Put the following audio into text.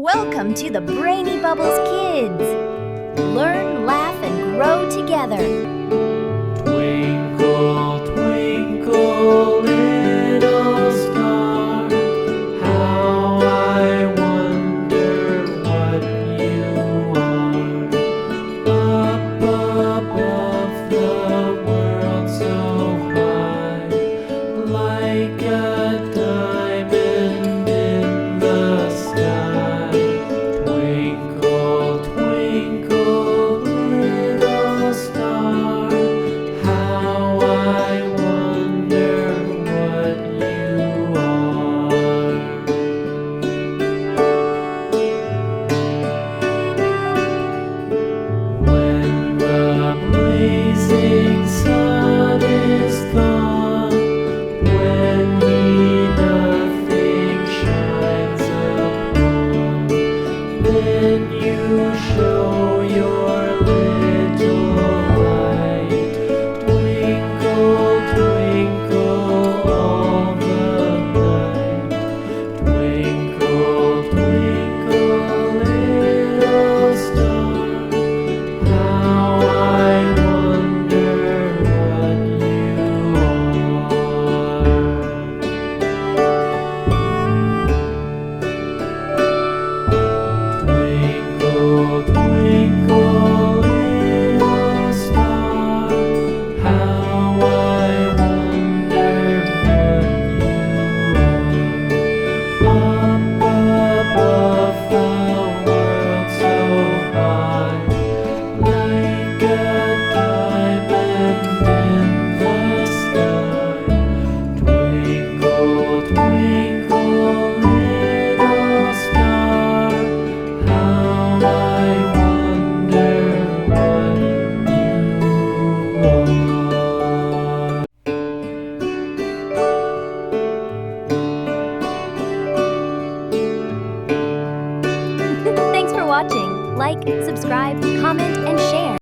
Welcome to the Brainy Bubbles Kids! Learn, laugh, and grow together! Twinkle, twinkle, little star, how I wonder what you are. Up above the world so high, like a diamond in the sky. Twinkle, twinkle, little star, how I wonder what you are. When the blazing sun is gone, when he nothing shines upon, then you show your little light. Twinkle, twinkle all the night. Twinkle, twinkle, little star, how I wonder what you are. Twinkle, twinkle, little star, how I wonder what you are. Up above the world so high, like a diamond in the sky. Twinkle, twinkle, little star, how I wonder what you are. Thanks for watching! Like, subscribe, comment, and share!